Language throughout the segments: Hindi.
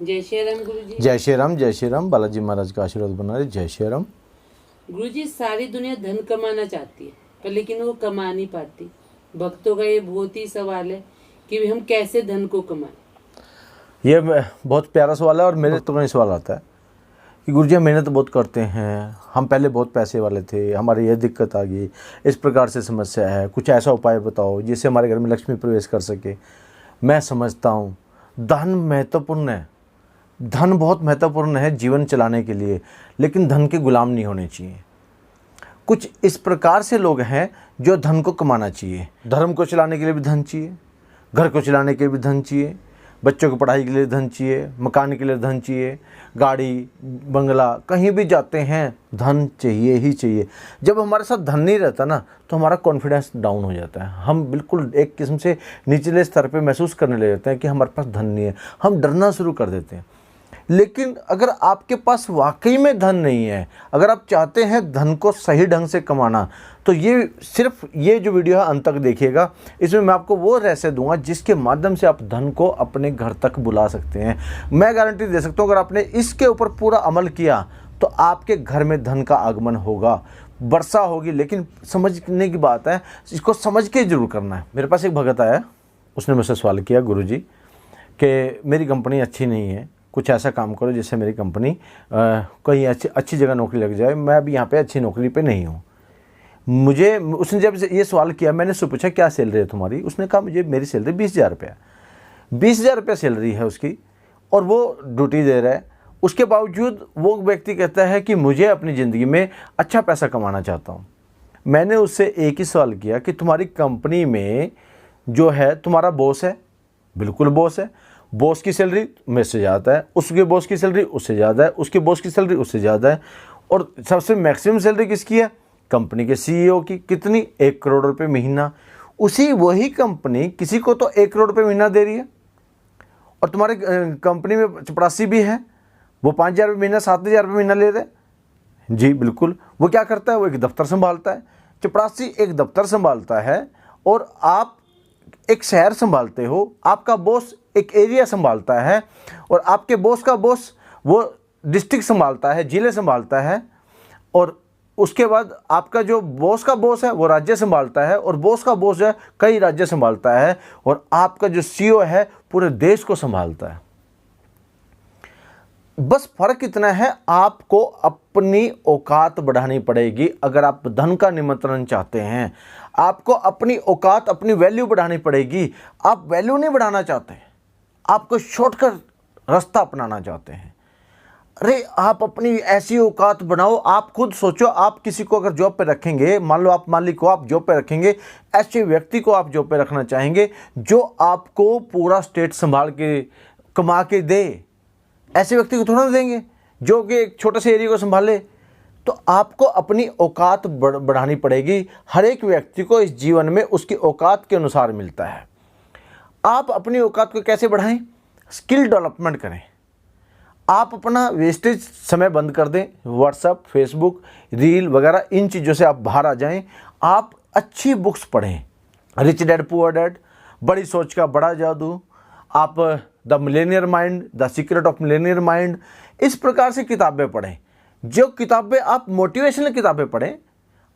जय श्री राम गुरुजी। जय श्री राम, जय श्री राम। बालाजी महाराज का आशीर्वाद बना रहे। जय श्री राम। गुरुजी, सारी दुनिया धन कमाना चाहती है पर लेकिन वो कमा नहीं पाती। भक्तों का ये बहुत ही सवाल है कि हम कैसे धन को कमाएं। ये बहुत प्यारा सवाल है और मेरे तो नहीं सवाल आता है कि गुरुजी हम मेहनत बहुत करते हैं, हम पहले बहुत पैसे वाले थे, हमारी ये दिक्कत आ गई, इस प्रकार से समस्या है, कुछ ऐसा उपाय बताओ जिससे हमारे घर में लक्ष्मी प्रवेश कर सके। मैं समझता हूँ धन महत्वपूर्ण है, धन बहुत महत्वपूर्ण है जीवन चलाने के लिए, लेकिन धन के गुलाम नहीं होने चाहिए। कुछ इस प्रकार से लोग हैं जो धन को कमाना चाहिए। धर्म को चलाने के लिए भी धन चाहिए, घर को चलाने के लिए भी धन चाहिए, बच्चों की पढ़ाई के लिए धन चाहिए, मकान के लिए धन चाहिए, गाड़ी बंगला, कहीं भी जाते हैं धन चाहिए ही चाहिए। जब हमारे साथ धन नहीं रहता ना तो हमारा कॉन्फिडेंस डाउन हो जाता है, हम बिल्कुल एक किस्म से निचले स्तर पे महसूस करने लग जाते हैं कि हमारे पास धन नहीं है, हम डरना शुरू कर देते हैं। लेकिन अगर आपके पास वाकई में धन नहीं है, अगर आप चाहते हैं धन को सही ढंग से कमाना, तो ये सिर्फ ये जो वीडियो है अंत तक देखिएगा। इसमें मैं आपको वो रहस्य दूंगा जिसके माध्यम से आप धन को अपने घर तक बुला सकते हैं। मैं गारंटी दे सकता हूँ अगर आपने इसके ऊपर पूरा अमल किया तो आपके घर में धन का आगमन होगा, वर्षा होगी। लेकिन समझने की बात है, इसको समझ के जरूर करना है। मेरे पास एक भगत आया, उसने मुझसे सवाल किया, गुरुजी कि मेरी कंपनी अच्छी नहीं है, कुछ ऐसा काम करो जिससे मेरी कंपनी कहीं अच्छी जगह नौकरी लग जाए, मैं अभी यहाँ पे अच्छी नौकरी पे नहीं हूँ। मुझे उसने जब ये सवाल किया, मैंने उससे पूछा क्या सैलरी है तुम्हारी? उसने कहा मुझे मेरी सैलरी 20,000 रुपये है। 20,000 रुपये सैलरी है उसकी और वो ड्यूटी दे रहा है। उसके बावजूद वो व्यक्ति कहता है कि मुझे अपनी ज़िंदगी में अच्छा पैसा कमाना चाहता हूँ। मैंने उससे एक ही सवाल किया कि तुम्हारी कंपनी में जो है तुम्हारा बॉस है? बिल्कुल बॉस है। बॉस की सैलरी मेरे से ज़्यादा है, उसके बॉस की सैलरी उससे ज़्यादा है, उसके बॉस की सैलरी उससे ज़्यादा है। और सबसे मैक्सिमम सैलरी किसकी है? कंपनी के सीईओ की। कितनी? 1 करोड़ रुपए महीना। वही कंपनी किसी को तो 1 करोड़ रुपए महीना दे रही है और तुम्हारे कंपनी में चपरासी भी है, वो 5,000 रुपये महीना, 7,000 रुपये महीना ले रहे। जी बिल्कुल। वो क्या करता है? वो एक दफ्तर संभालता है। चपरासी एक दफ्तर संभालता है और आप एक शहर संभालते हो। आपका बॉस एक एरिया संभालता है और आपके बॉस का बॉस वो डिस्ट्रिक्ट संभालता है, जिले संभालता है। और उसके बाद आपका जो बॉस का बॉस है वो राज्य संभालता है और बॉस का बॉस है कई राज्य संभालता है और आपका जो सीईओ है पूरे देश को संभालता है। बस फर्क इतना है, आपको अपनी औकात बढ़ानी पड़ेगी। अगर आप धन का निमंत्रण चाहते हैं, आपको अपनी औकात, अपनी वैल्यू बढ़ानी पड़ेगी। आप वैल्यू नहीं बढ़ाना चाहते, आपको शॉर्टकट रास्ता अपनाना चाहते हैं। अरे आप अपनी ऐसी औकात बनाओ। आप खुद सोचो, आप किसी को अगर जॉब पे रखेंगे, मान लो आप मालिक को, आप जॉब पे रखेंगे, ऐसे व्यक्ति को आप जॉब पे रखना चाहेंगे जो आपको पूरा स्टेट संभाल के कमा के दे। ऐसे व्यक्ति को थोड़ा ना देंगे जो कि एक छोटे से एरिया को संभाले। तो आपको अपनी औकात बढ़ानी पड़ेगी। हर एक व्यक्ति को इस जीवन में उसकी औकात के अनुसार मिलता है। आप अपनी औकात को कैसे बढ़ाएं? स्किल डेवलपमेंट करें। आप अपना वेस्टेज समय बंद कर दें, व्हाट्सएप, फेसबुक, रील वगैरह इन चीज़ों से आप बाहर आ जाएं। आप अच्छी बुक्स पढ़ें, रिच डैड पुअर डैड, बड़ी सोच का बड़ा जादू, आप the Millionaire mind, the secret of Millionaire mind, इस प्रकार से किताबें पढ़ें। जो किताबें आप मोटिवेशनल किताबें पढ़ें,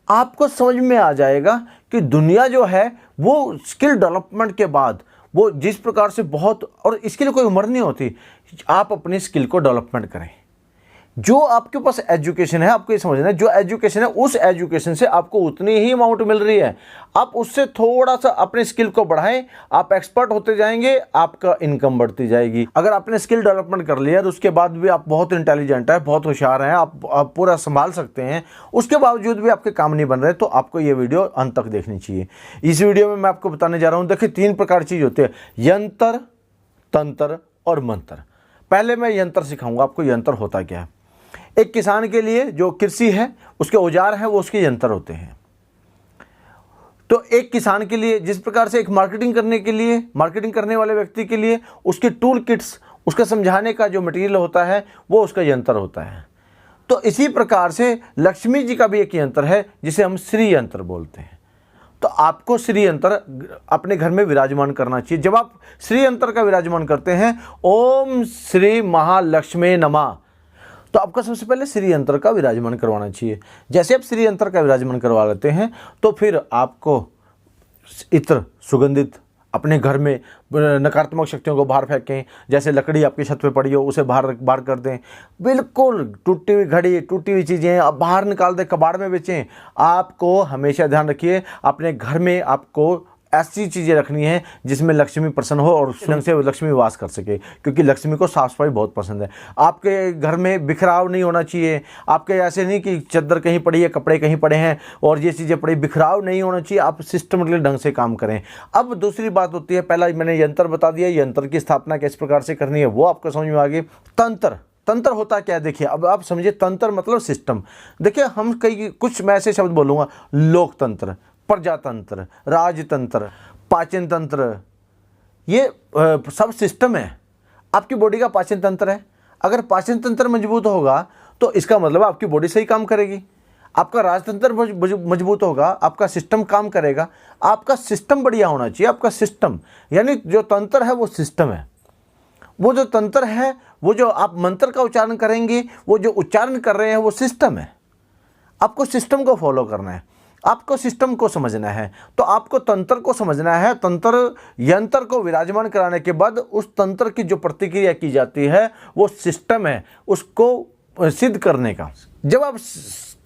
आपको समझ में आ जाएगा कि दुनिया जो है वो स्किल डेवलपमेंट के बाद वो जिस प्रकार से बहुत, और इसके लिए कोई उम्र नहीं होती, आप अपनी स्किल को डेवलपमेंट करें। जो आपके पास एजुकेशन है, आपको ये समझना है, जो एजुकेशन है उस एजुकेशन से आपको उतनी ही अमाउंट मिल रही है। आप उससे थोड़ा सा अपने स्किल को बढ़ाएं, आप एक्सपर्ट होते जाएंगे, आपका इनकम बढ़ती जाएगी। अगर आपने स्किल डेवलपमेंट कर लिया तो उसके बाद भी आप बहुत इंटेलिजेंट है, बहुत होशियार हैं, आप पूरा संभाल सकते हैं, उसके बावजूद भी आपके काम नहीं बन रहे, तो आपको ये वीडियो अंत तक देखनी चाहिए। इस वीडियो में मैं आपको बताने जा रहा हूँ, देखिए 3 प्रकार की चीज़ होती है, यंत्र, तंत्र और मंत्र। पहले मैं यंत्र सिखाऊंगा आपको, यंत्र होता क्या है। एक किसान के लिए जो कृषि है उसके औजार हैं वो उसके यंत्र होते हैं। तो एक किसान के लिए जिस प्रकार से एक मार्केटिंग करने के लिए, मार्केटिंग करने वाले व्यक्ति के लिए उसके टूल किट्स, उसका समझाने का जो मटेरियल होता है वो उसका यंत्र होता है। तो इसी प्रकार से लक्ष्मी जी का भी एक यंत्र है जिसे हम श्री यंत्र बोलते हैं। तो आपको श्री यंत्र अपने घर में विराजमान करना चाहिए। जब आप श्री यंत्र का विराजमान करते हैं, ओम श्री महालक्ष्मी नमः, तो आपको सबसे पहले श्री यंत्र का विराजमान करवाना चाहिए। जैसे आप श्री यंत्र का विराजमान करवा लेते हैं तो फिर आपको इत्र सुगंधित अपने घर में नकारात्मक शक्तियों को बाहर फेंकें। जैसे लकड़ी आपकी छत पे पड़ी हो उसे बाहर कर दें। बिल्कुल टूटी हुई घड़ी, टूटी हुई चीज़ें आप बाहर निकाल दें, कबाड़ में बेचें। आपको हमेशा ध्यान रखिए अपने घर में आपको ऐसी चीज़ें रखनी है जिसमें लक्ष्मी प्रसन्न हो और ढंग से लक्ष्मी वास कर सके, क्योंकि लक्ष्मी को साफ सफाई बहुत पसंद है। आपके घर में बिखराव नहीं होना चाहिए। आपके ऐसे नहीं कि चादर कहीं पड़ी है, कपड़े कहीं पड़े हैं और ये चीज़ें पड़ी, बिखराव नहीं होना चाहिए। आप सिस्टमेटिक ढंग से काम करें। अब दूसरी बात होती है, पहला मैंने यंत्र बता दिया, यंत्र की स्थापना किस प्रकार से करनी है वो आपको समझ में आ गई। तंत्र होता क्या है, देखिए अब आप समझिए। तंत्र मतलब सिस्टम। देखिए हम कुछ मैं ऐसे शब्द बोलूँगा, लोकतंत्र, प्रजातंत्र, राजतंत्र, पाचन तंत्र, ये सब सिस्टम है। आपकी बॉडी का पाचन तंत्र है। अगर पाचन तंत्र मजबूत होगा तो इसका मतलब आपकी बॉडी सही काम करेगी। आपका राजतंत्र मजबूत होगा, आपका सिस्टम काम करेगा। आपका सिस्टम बढ़िया होना चाहिए। आपका सिस्टम यानी जो तंत्र है वो सिस्टम है। वो जो तंत्र है, वो जो आप मंत्र का उच्चारण करेंगे, वो जो उच्चारण कर रहे हैं वो सिस्टम है। आपको सिस्टम को फॉलो करना है, आपको सिस्टम को समझना है। तो आपको तंत्र को समझना है। तंत्र यंत्र को विराजमान कराने के बाद उस तंत्र की जो प्रतिक्रिया की जाती है वो सिस्टम है उसको सिद्ध करने का। जब आप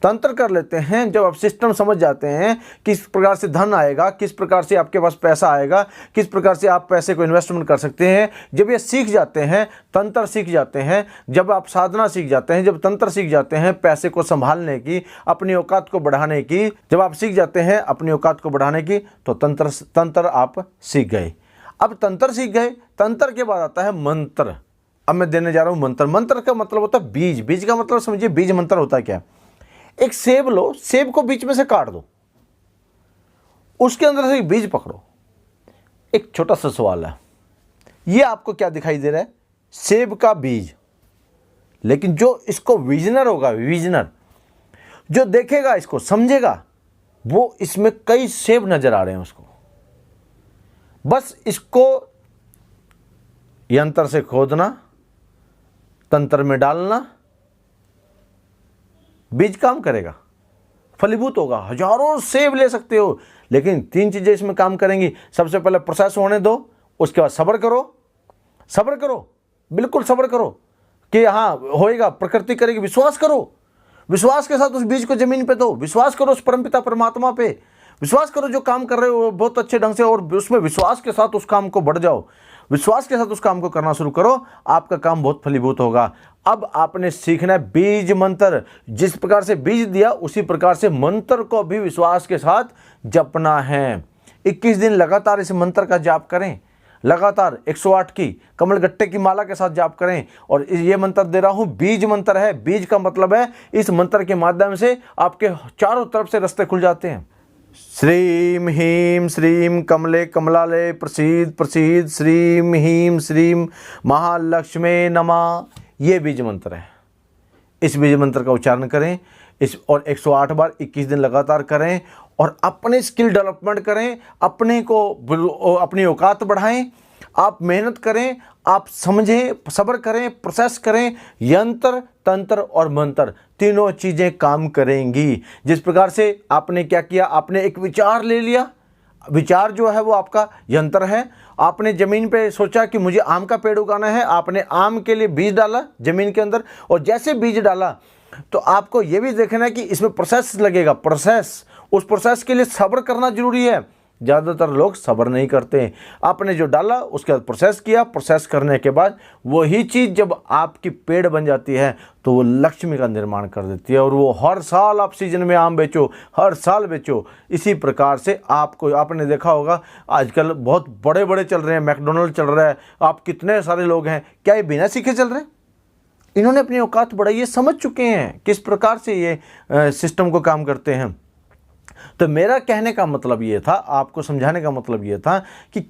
तंत्र कर लेते हैं, जब आप सिस्टम समझ जाते हैं किस प्रकार से धन आएगा, किस प्रकार से आपके पास पैसा आएगा, किस प्रकार से आप पैसे को इन्वेस्टमेंट कर सकते हैं, जब ये सीख जाते हैं, तंत्र सीख जाते हैं, जब आप साधना सीख जाते हैं, जब तंत्र सीख जाते हैं पैसे को संभालने की, अपनी औकात को बढ़ाने की, जब आप सीख जाते हैं अपनी औकात को बढ़ाने की, तो तंत्र आप सीख गए। अब तंत्र सीख गए, तंत्र के बाद आता है मंत्र। अब मैं देने जा रहा हूँ मंत्र। मंत्र का मतलब होता है बीज। बीज का मतलब समझिए, बीज मंत्र होता है क्या। एक सेब लो, सेब को बीच में से काट दो, उसके अंदर से एक बीज पकड़ो। एक छोटा सा सवाल है, ये आपको क्या दिखाई दे रहा है? सेब का बीज। लेकिन जो इसको विजनर होगा, विजनर जो देखेगा, इसको समझेगा, वो इसमें कई सेब नजर आ रहे हैं उसको। बस इसको यंत्र से खोदना, तंत्र में डालना, बीज काम करेगा, फलीभूत होगा। हजारों सेब ले सकते हो, लेकिन 3 चीजें इसमें काम करेंगी। सबसे पहले प्रोसेस होने दो, उसके बाद सब्र करो। सब्र करो, बिल्कुल सब्र करो कि हाँ होएगा, प्रकृति करेगी। विश्वास करो, विश्वास के साथ उस बीज को जमीन पे दो। विश्वास करो उस परमपिता परमात्मा पे। विश्वास करो जो काम कर रहे हो बहुत अच्छे ढंग से, और उसमें विश्वास के साथ उस काम को बढ़ जाओ। विश्वास के साथ उस काम को करना शुरू करो, आपका काम बहुत फलीभूत होगा। अब आपने सीखना है बीज मंत्र। जिस प्रकार से बीज दिया उसी प्रकार से मंत्र को भी विश्वास के साथ जपना है। 21 दिन लगातार इस मंत्र का जाप करें। लगातार 108 की कमलगट्टे की माला के साथ जाप करें। और ये मंत्र दे रहा हूं, बीज मंत्र है। बीज का मतलब है इस मंत्र के माध्यम से आपके चारों तरफ से रास्ते खुल जाते हैं। श्रीम ह्रीम श्रीम कमले कमलाले प्रसीद प्रसीद श्रीम ह्रीम श्रीम महालक्ष्मी नमः। ये बीज मंत्र है। इस बीज मंत्र का उच्चारण करें और 108 बार 21 दिन लगातार करें और अपने स्किल डेवलपमेंट करें, अपनी औकात बढ़ाएं। आप मेहनत करें, आप समझें, सब्र करें, प्रोसेस करें। यंत्र, तंत्र और मंत्र तीनों चीज़ें काम करेंगी। जिस प्रकार से आपने क्या किया, आपने एक विचार ले लिया। विचार जो है वो आपका यंत्र है। आपने ज़मीन पे सोचा कि मुझे आम का पेड़ उगाना है, आपने आम के लिए बीज डाला ज़मीन के अंदर, और जैसे बीज डाला तो आपको ये भी देखना है कि इसमें प्रोसेस लगेगा। प्रोसेस, उस प्रोसेस के लिए सब्र करना जरूरी है। ज़्यादातर लोग सब्र नहीं करते। आपने जो डाला उसके बाद प्रोसेस किया, प्रोसेस करने के बाद वही चीज़ जब आपकी पेड़ बन जाती है तो वो लक्ष्मी का निर्माण कर देती है, और वो हर साल आप सीजन में आम बेचो, हर साल बेचो। इसी प्रकार से आपने देखा होगा आजकल बहुत बड़े बड़े चल रहे हैं, मैकडोनल्ड चल रहा है, आप कितने सारे लोग हैं, क्या ये बिना सीखे चल रहे हैं? इन्होंने अपनी औकात बढ़ाई है, समझ चुके हैं किस प्रकार से ये सिस्टम को काम करते हैं। तो मेरा कहने का मतलब ये था, आपको समझाने का मतलब ये था कि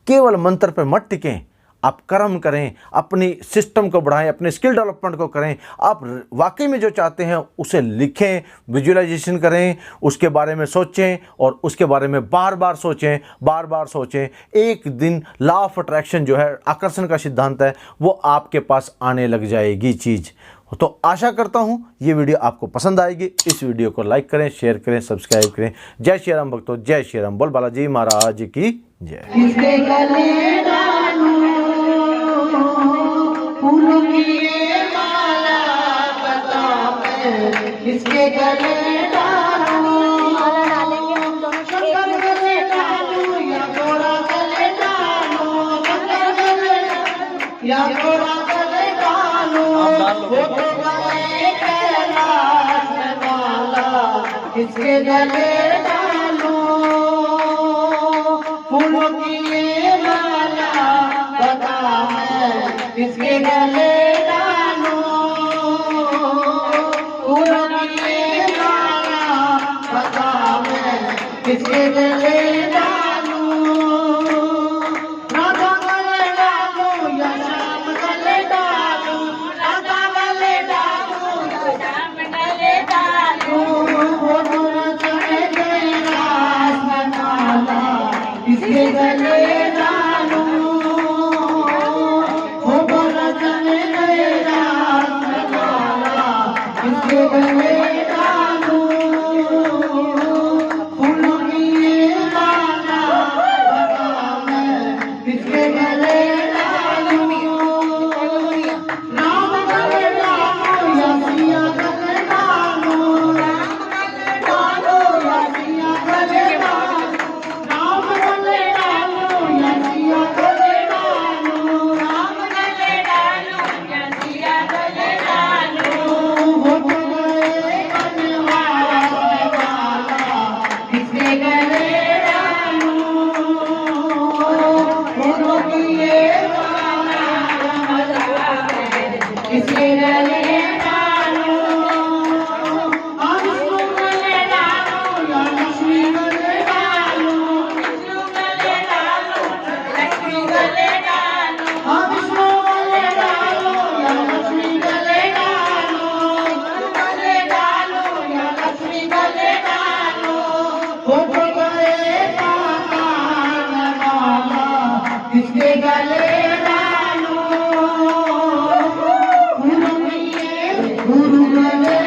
केवल मंत्र पर मत टिकें। आप कर्म करें, अपनी सिस्टम को बढ़ाएं, अपने स्किल डेवलपमेंट को करें। आप वाकई में जो चाहते हैं उसे लिखें, विजुअलाइजेशन करें, उसके बारे में सोचें और उसके बारे में बार बार सोचें। एक दिन लॉ ऑफ अट्रैक्शन जो है, आकर्षण का सिद्धांत है, वो आपके पास आने लग जाएगी चीज़। तो आशा करता हूँ ये वीडियो आपको पसंद आएगी। इस वीडियो को लाइक करें, शेयर करें, सब्सक्राइब करें। जय श्री राम भक्तों, जय श्री राम। बोल बालाजी महाराज की जय। किसके गले डालूं फूलों की ये माला, बता मैं किसके गले डालूं। माला डालेंगे हम दोनों, शंकर गले डालूं या घोड़ा गले डालूं, शंकर गले या घोड़ा गले डालूं। वो तो गए कैलाश में माला, किसके गले डालूं। फूलों की ये माला, बता मैं किसके गले डालूं। फूलों की ये माला, बता मैं किसके गले डालूं। राधा गले डालूं या श्याम गले डालूं, राधा गले डालूं या श्याम गले डालूं। वो दोनों चढ़े गए रास में माला, किसके गले डालूं। वो दोनों चढ़े गए रास में माला, किसके गले डालूं। फूलों की ये माला, बता मैं किसके गले डालूं। राम गले डालूं या सिया गले डालूं, राम गले डालूं या सिया गले डालूं, राम गले डालूं या सिया गले डालूं, राम गले डालूं या सिया गले डालूं। वो तो गए बनवास में माला, किसके गले डालूं। फूलों की ये माला, किसके गले डालूं। विष्णु गले डालूं या लक्ष्मी गले डालूं, विष्णु गले डालूं लक्ष्मी गले डालूं। विष्णु गले डालूं या लक्ष्मी गले डालूं, विष्णु गले डालूं या लक्ष्मी गले डालूं। वो तो गए पाताल में माला, किसके गले डालूं। फूलों की ये गुरु गले